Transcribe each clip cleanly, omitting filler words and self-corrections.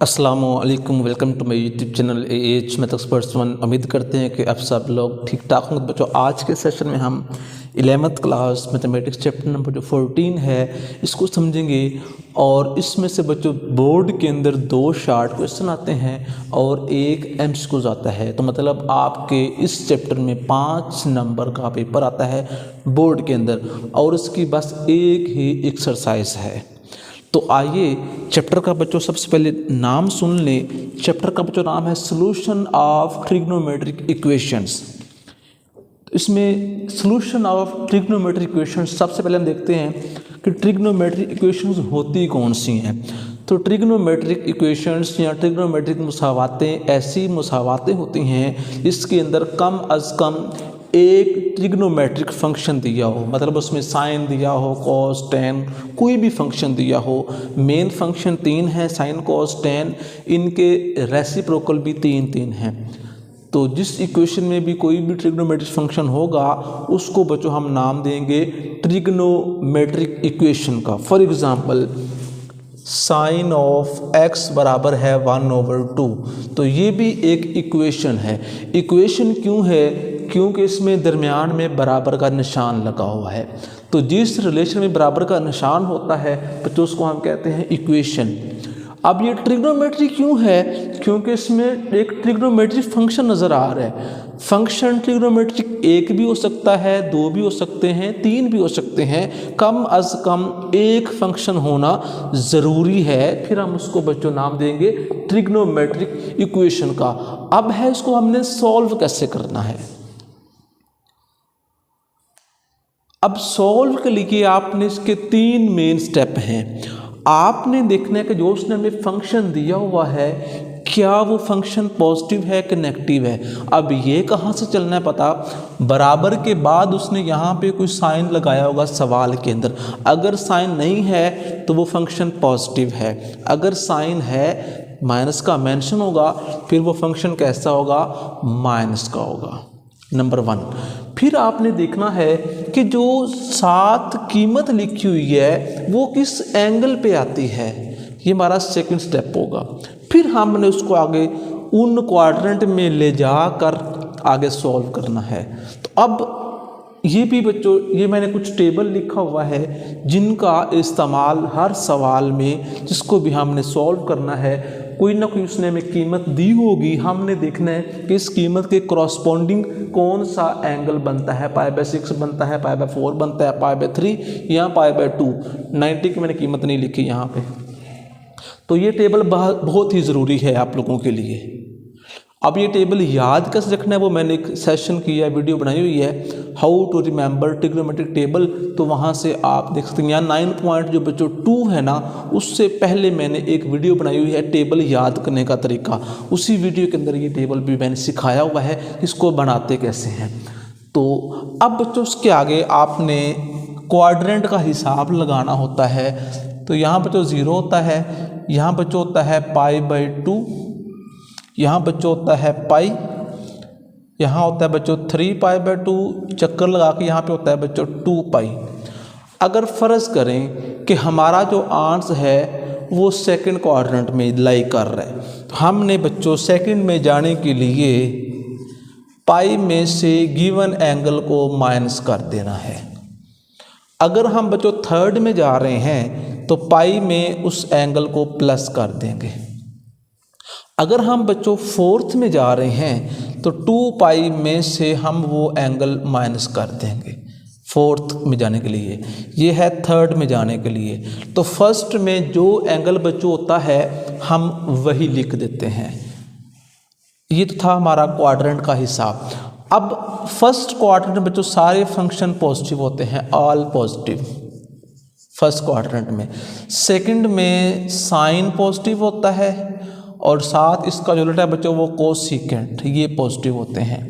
अस्सलामुअलैकुम, welcome to my YouTube channel AH math experts one. उम्मीद करते हैं कि आप सब लोग ठीक ठाक होंगे। बच्चों, आज के सेशन में हम 11th class mathematics chapter number जो 14 है इसको समझेंगे। और इसमें से बच्चों बोर्ड के अंदर 2 शार्ट क्वेश्चन आते हैं और एक एमसीक्यूज आता है। तो मतलब आपके इस चैप्टर में 5 नंबर का पेपर आता है बोर्ड के अंदर और उसकी बस एक ही एक्सरसाइज है। तो आइए चैप्टर का बच्चों सबसे पहले नाम सुन लें। चैप्टर का बच्चों नाम है सॉल्यूशन ऑफ ट्रिग्नोमेट्रिक इक्वेशंस। इसमें सॉल्यूशन ऑफ ट्रिग्नोमेट्रिक इक्वेशंस सबसे पहले हम देखते हैं कि ट्रिग्नोमेट्रिक इक्वेशंस होती कौन सी हैं। तो ट्रिग्नोमेट्रिक इक्वेशंस या ट्रिग्नोमेट्रिक मुसावातें ऐसी मुसावातें होती हैं जिसके अंदर कम अज़ कम एक ट्रिग्नोमेट्रिक फंक्शन दिया हो, मतलब उसमें साइन दिया हो, कॉस टेन, कोई भी फंक्शन दिया हो। मेन फंक्शन 3 है, साइन कॉस टेन, इनके रेसिप्रोकल भी 3 हैं। तो जिस इक्वेशन में भी कोई भी ट्रिग्नोमेट्रिक फंक्शन होगा उसको बच्चों हम नाम देंगे ट्रिग्नोमेट्रिक इक्वेशन का। For example sine of x बराबर है 1/2। तो ये भी एक इक्वेशन है। इक्वेशन क्यों है? क्योंकि इसमें दरमियान में बराबर का निशान लगा हुआ है। तो जिस रिलेशन में बराबर का निशान होता है तो उसको हम कहते हैं इक्वेशन। अब ये ट्रिग्नोमेट्री क्यों है? क्योंकि इसमें एक ट्रिग्नोमेट्रिक फंक्शन नज़र आ रहा है। फंक्शन ट्रिग्नोमेट्रिक 1 भी हो सकता है, 2 भी हो सकते हैं, 3 भी हो सकते हैं। कम अज़ कम एक फंक्शन होना ज़रूरी है। फिर हम उसको बच्चों नाम देंगे ट्रिग्नोमेट्रिक इक्वेशन का। अब है इसको हमने सॉल्व कैसे करना है। अब सॉल्व के लिए आपने इसके 3 मेन स्टेप हैं। आपने देखना है कि जो उसने हमें फंक्शन दिया हुआ है क्या वो फंक्शन पॉजिटिव है कि नेगेटिव है। अब ये कहाँ से चलना है पता? बराबर के बाद उसने यहाँ पे कोई साइन लगाया होगा सवाल के अंदर। अगर साइन नहीं है तो वो फंक्शन पॉजिटिव है, अगर साइन है माइनस का मेंशन होगा फिर वो फंक्शन कैसा होगा? माइनस का होगा। नंबर 1। फिर आपने देखना है कि जो साथ कीमत लिखी हुई है वो किस एंगल पे आती है। ये हमारा सेकंड स्टेप होगा। फिर हमने उसको आगे उन क्वाड्रेंट में ले जाकर आगे सॉल्व करना है। तो अब ये भी बच्चों ये मैंने कुछ टेबल लिखा हुआ है जिनका इस्तेमाल हर सवाल में जिसको भी हमने सॉल्व करना है कोई ना कोई उसने हमें कीमत दी होगी। हमने देखना है कि इस कीमत के करस्पॉन्डिंग कौन सा एंगल बनता है। π/6 बनता है, π/4 बनता है, π/3 या π/2। 90 की मैंने कीमत नहीं लिखी यहाँ पे। तो ये टेबल बहुत ही ज़रूरी है आप लोगों के लिए। अब ये टेबल याद कैसे रखना है वो मैंने एक सेशन किया, वीडियो बनाई हुई है, how to remember trigonometric table. तो वहाँ से आप देख सकते हैं। यहाँ 9 पॉइंट जो बच्चों 2 है ना, उससे पहले मैंने एक वीडियो बनाई हुई है टेबल याद करने का तरीका। उसी वीडियो के अंदर ये टेबल भी मैंने सिखाया हुआ है इसको बनाते कैसे हैं। तो अब बच्चों उसके आगे आपने क्वाड्रेंट का हिसाब लगाना होता है। तो यहाँ बच्चों 0 होता है, यहाँ बच्चों होता है π/2, यहाँ बच्चों होता है पाई, यहाँ होता है बच्चों 3π/2, चक्कर लगा के यहाँ पे होता है बच्चों 2π। अगर फ़र्ज़ करें कि हमारा जो आंसर है वो सेकंड क्वाड्रेंट में लाई कर रहा है तो हमने बच्चों सेकंड में जाने के लिए पाई में से गिवन एंगल को माइनस कर देना है। अगर हम बच्चों थर्ड में जा रहे हैं तो पाई में उस एंगल को प्लस कर देंगे। अगर हम बच्चों फोर्थ में जा रहे हैं तो 2π में से हम वो एंगल माइनस कर देंगे फोर्थ में जाने के लिए। ये है थर्ड में जाने के लिए। तो फर्स्ट में जो एंगल बच्चों होता है हम वही लिख देते हैं। ये तो था हमारा क्वाड्रेंट का हिसाब। अब फर्स्ट क्वाड्रेंट में बच्चों सारे फंक्शन पॉजिटिव होते हैं, ऑल पॉजिटिव फर्स्ट क्वाड्रेंट में। सेकंड में साइन पॉजिटिव होता है और साथ इसका जो उल्टा है बच्चों वो कोसिकेंट, ये पॉजिटिव होते हैं।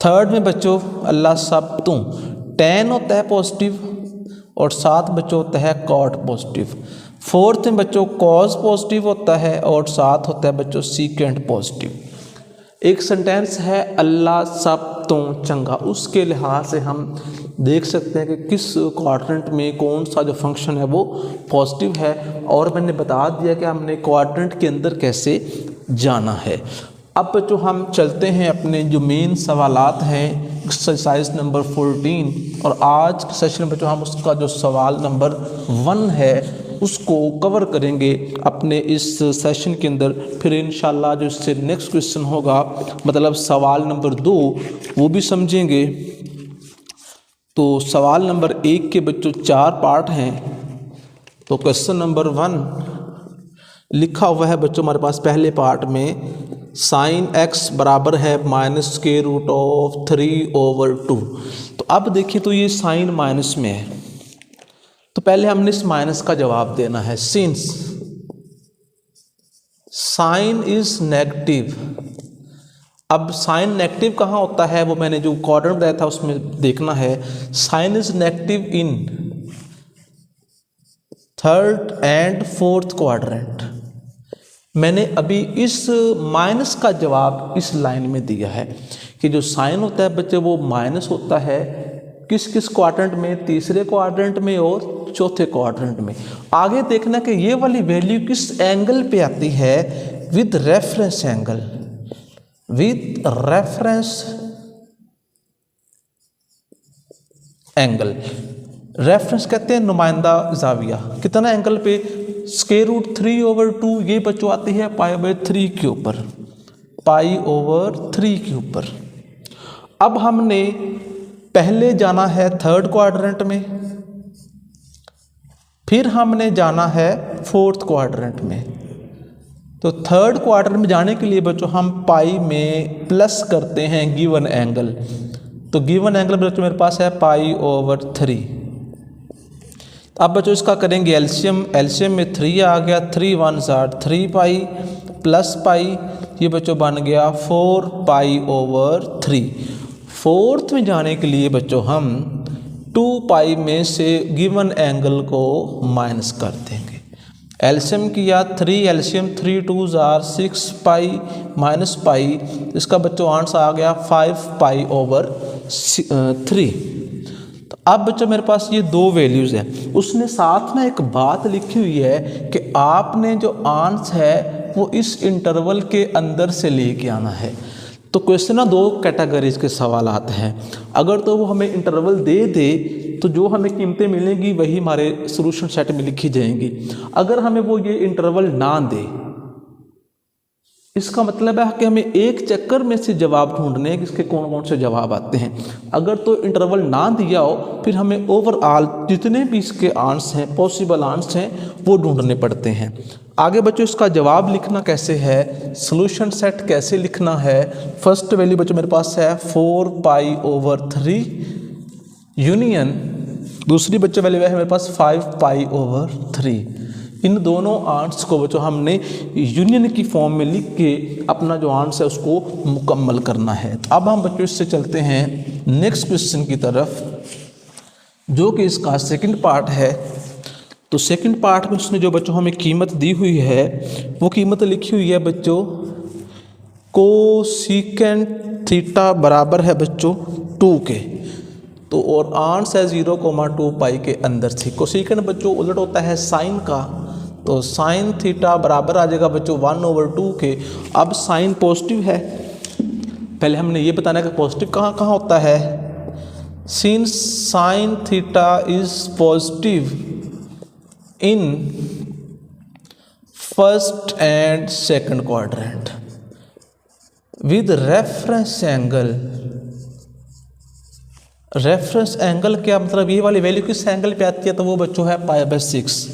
थर्ड में बच्चों अल्लाह सब तू टेन होता है पॉजिटिव और साथ बच्चों होता है कॉट पॉजिटिव। फोर्थ में बच्चों कॉस पॉजिटिव होता है और साथ होता है बच्चों सीकेंट पॉजिटिव। एक सेंटेंस है अल्लाह सब तो चंगा, उसके लिहाज से हम देख सकते हैं कि किस क्वाड्रेंट में कौन सा जो फंक्शन है वो पॉजिटिव है, और मैंने बता दिया कि हमने क्वाड्रेंट के अंदर कैसे जाना है। अब जो हम चलते हैं अपने जो मेन सवालात हैं एक्सरसाइज नंबर 14, और आज के सेशन में जो हम उसका जो सवाल नंबर 1 है उसको कवर करेंगे अपने इस सेशन के अंदर। फिर इंशाल्लाह जो इससे नेक्स्ट क्वेश्चन होगा मतलब सवाल नंबर 2 वो भी समझेंगे। तो सवाल नंबर 1 के बच्चों 4 पार्ट हैं। तो क्वेश्चन नंबर 1 लिखा हुआ है बच्चों हमारे पास पहले पार्ट में, साइन x बराबर है -√3/2। तो अब देखिए तो ये साइन माइनस में है, तो पहले हमने इस माइनस का जवाब देना है। सिंस साइन इज नेगेटिव, अब साइन नेगेटिव कहाँ होता है वो मैंने जो क्वाड्रेंट बताया था उसमें देखना है। Sine is negative in 3rd and 4th quadrant. मैंने अभी इस माइनस का जवाब इस लाइन में दिया है कि जो साइन होता है बच्चे वो माइनस होता है किस किस क्वाड्रेंट में, तीसरे क्वाड्रेंट में और चौथे क्वाड्रेंट में। आगे देखना कि ये वाली वैल्यू किस एंगल पे आती है, with reference angle, with reference angle. Reference कहते हैं नुमाइंदा जाविया, कितना एंगल पे, √3/2 ये बच्चों आती है π/3 के ऊपर, π/3 के ऊपर। अब हमने पहले जाना है 3rd क्वाड्रेंट में, फिर हमने जाना है 4th क्वाड्रेंट में। तो 3rd क्वाड्रेंट में जाने के लिए बच्चों हम पाई में प्लस करते हैं गिवन एंगल। तो गिवन एंगल बच्चों मेरे पास है π/3। अब बच्चों इसका करेंगे एलसीएम, एलसीएम में 3 आ गया, 3 1 3 पाई प्लस पाई, ये बच्चों बन गया 4π/3। 4th में जाने के लिए बच्चों हम 2 पाई में से गिवन एंगल को माइनस कर देंगे। एलसीएम किया 3, एलसीएम 3 2 6 पाई माइनस पाई, इसका बच्चों आंसर आ गया 5π/3। तो अब बच्चों मेरे पास ये 2 वैल्यूज़ हैं। उसने साथ में एक बात लिखी हुई है कि आपने जो आंसर है वो इस इंटरवल के अंदर से लेके आना है। तो क्वेश्चन ना 2 कैटेगरीज के सवाल आते हैं। अगर तो वो हमें इंटरवल दे दे तो जो हमें कीमतें मिलेंगी वही हमारे सॉल्यूशन सेट में लिखी जाएंगी। अगर हमें वो ये इंटरवल ना दे, इसका मतलब है कि हमें एक चक्कर में से जवाब ढूंढने हैं कि इसके कौन कौन से जवाब आते हैं। अगर तो इंटरवल ना दिया हो फिर हमें ओवरऑल जितने भी इसके आंसर हैं, पॉसिबल आंसर हैं, वो ढूंढने पड़ते हैं। आगे बच्चों इसका जवाब लिखना कैसे है, सॉल्यूशन सेट कैसे लिखना है। फर्स्ट वैल्यू बच्चों मेरे पास है 4π/3 यूनियन, दूसरी बच्चों वैल्यू है मेरे पास 5π/3। इन दोनों आंसर को बच्चों हमने यूनियन की फॉर्म में लिख के अपना जो आंसर है उसको मुकम्मल करना है। अब हम बच्चों इससे चलते हैं नेक्स्ट क्वेश्चन की तरफ, जो कि इसका सेकंड पार्ट है। तो सेकंड पार्ट में उसने जो बच्चों हमें कीमत दी हुई है वो कीमत लिखी हुई है बच्चों, कोसेकेंट थीटा बराबर है बच्चों 2 के। तो और आंसर है 0,2 पाई के अंदर थी। कोसेकेंट बच्चों उलट होता है साइन का, तो साइन थीटा बराबर आ जाएगा बच्चों 1/2 के। अब साइन पॉजिटिव है, पहले हमने ये बताना है कि पॉजिटिव कहाँ कहाँ होता है। Since sine theta is positive in 1st and 2nd quadrant with reference angle. Reference angle क्या मतलब, ये वाली वैल्यू किस एंगल पे आती है, तो वो बच्चों है π/6।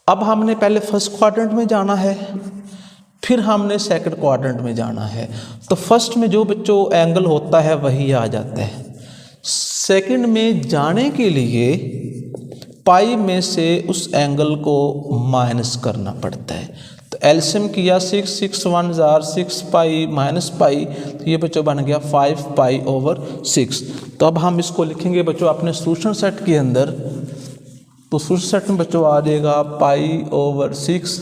अब हमने पहले 1st क्वाड्रेंट में जाना है, फिर हमने 2nd क्वाड्रेंट में जाना है। तो फर्स्ट में जो बच्चों एंगल होता है वही आ जाता है। 2nd में जाने के लिए पाई में से उस एंगल को माइनस करना पड़ता है। तो एलसीएम किया 6 6 1 6 पाई माइनस पाई, तो ये बच्चों बन गया 5π/6। तो अब हम इसको लिखेंगे बच्चों अपने सॉल्यूशन सेट के अंदर। तो सॉल्यूशन सेट में बच्चों आ जाएगा π/6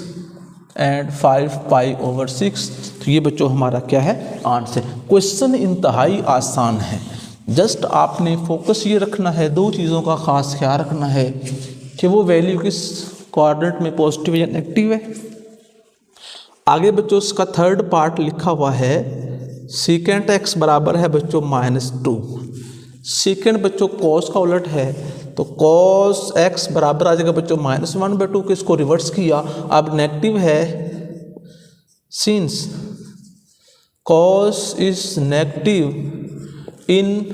एंड 5π/6। तो ये बच्चों हमारा क्या है आंसर। क्वेश्चन इंतहाई आसान है, जस्ट आपने फोकस ये रखना है, दो चीज़ों का ख़ास ख्याल रखना है कि वो वैल्यू किस क्वाड्रेंट में पॉजिटिव या नेगेटिव है। आगे बच्चों उसका थर्ड पार्ट लिखा हुआ है सीकेंट एक्स बराबर है बच्चों -2। सीकेंट बच्चों कॉस का उलट है, तो कॉस एक्स बराबर आ जाएगा बच्चों -1/2 के। इसको रिवर्स किया, अब नेगेटिव है, since cos is negative in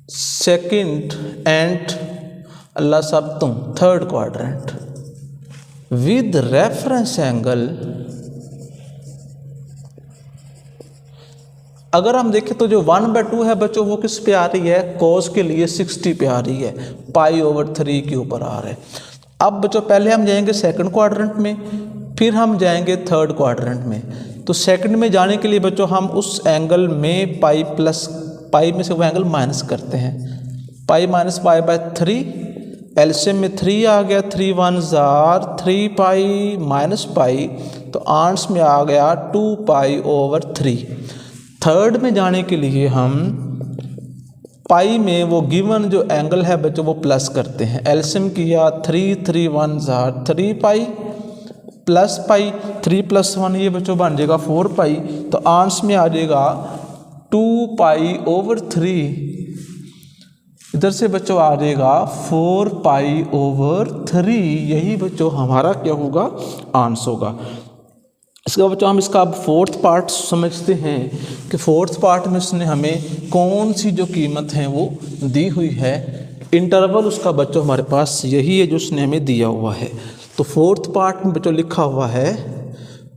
second and अल्लाह सब तुम third quadrant with reference angle. अगर हम देखें तो जो 1/2 है बच्चों वो किस पे आ रही है, कॉस के लिए 60 पे आ रही है, π/3 के ऊपर आ रहा है। अब बच्चों पहले हम जाएंगे सेकंड क्वाड्रेंट में, फिर हम जाएंगे थर्ड क्वाड्रेंट में। तो सेकंड में जाने के लिए बच्चों हम उस एंगल में पाई में से वो एंगल माइनस करते हैं, पाई माइनस π/3, एलसीएम में 3 आ गया, 3 1 जार 3 पाई माइनस पाई, तो आंस में आ गया 2 π/3। थर्ड में जाने के लिए हम पाई में वो गिवन जो एंगल है बच्चों वो प्लस करते हैं, एलसीएम किया 3 3 1 जार 3 पाई प्लस पाई, 3 + 1 ये बच्चों बन जाएगा 4 पाई, तो आंस में आ जाएगा 2 π/3। इधर से बच्चों आ जाएगा 4 π/3। यही बच्चों हमारा क्या होगा, आंसर होगा। इसके बाद बच्चों हम इसका अब फोर्थ पार्ट समझते हैं कि फोर्थ पार्ट में उसने हमें कौन सी जो कीमत है वो दी हुई है। इंटरवल उसका बच्चों हमारे पास यही है जो उसने हमें दिया हुआ है। तो फोर्थ पार्ट में बच्चों लिखा हुआ है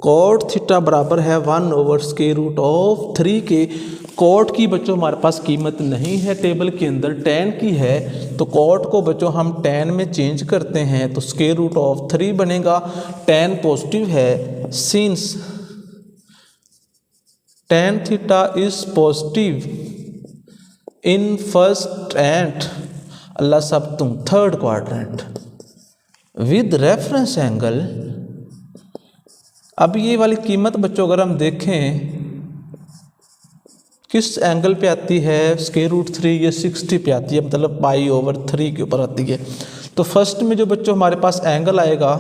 कॉट थीटा बराबर है 1/√3 के। कॉट की बच्चों हमारे पास कीमत नहीं है टेबल के अंदर, tan की है, तो कॉट को बच्चों हम tan में चेंज करते हैं तो √3 बनेगा। tan पॉजिटिव है, since tan theta is positive in first and अल्लाह सब तुम third quadrant with reference angle. अब ये वाली कीमत बच्चों अगर हम देखें किस एंगल पे आती है, √3 ये 60 पे आती है, मतलब π/3 के ऊपर आती है। तो फर्स्ट में जो बच्चों हमारे पास एंगल आएगा,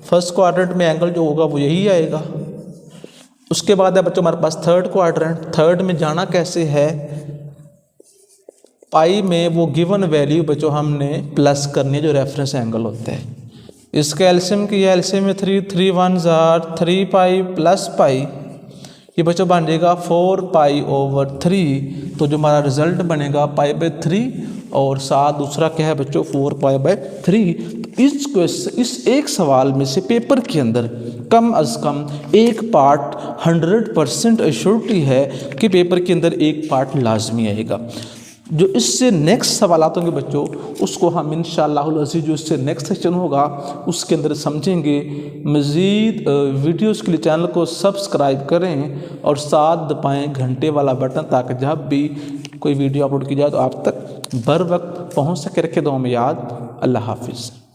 फर्स्ट क्वाड्रेंट में एंगल जो होगा वो यही आएगा। उसके बाद है बच्चों हमारे पास थर्ड क्वाड्रेंट। थर्ड में जाना कैसे है, पाई में वो गिवन वैल्यू बच्चों हमने प्लस करनी है जो रेफरेंस एंगल होता है। इसका एलसीएम किया, एलसीएम में 3 3 1 जार 3 पाई प्लस पाई, ये बच्चों बन जाएगा 4 π/3। तो जो हमारा रिजल्ट बनेगा π/3 और साथ दूसरा क्या है बच्चों 4 π/3। इस एक सवाल में से पेपर के अंदर कम अज़ कम एक पार्ट 100% एश्योरिटी है कि पेपर के अंदर एक पार्ट लाजमी आएगा। जो इससे नेक्स्ट सवालात होंगे बच्चों उसको हम इंशाअल्लाह अज़ीज़ जो इससे नेक्स्ट सेशन होगा उसके अंदर समझेंगे। मज़ीद वीडियोस के लिए चैनल को सब्सक्राइब करें और साथ दबाएं घंटे वाला बटन ताकि जब भी कोई वीडियो अपलोड की जाए तो आप तक बर वक्त पहुँच सके। रखें दुआ में याद। अल्लाह हाफिज़।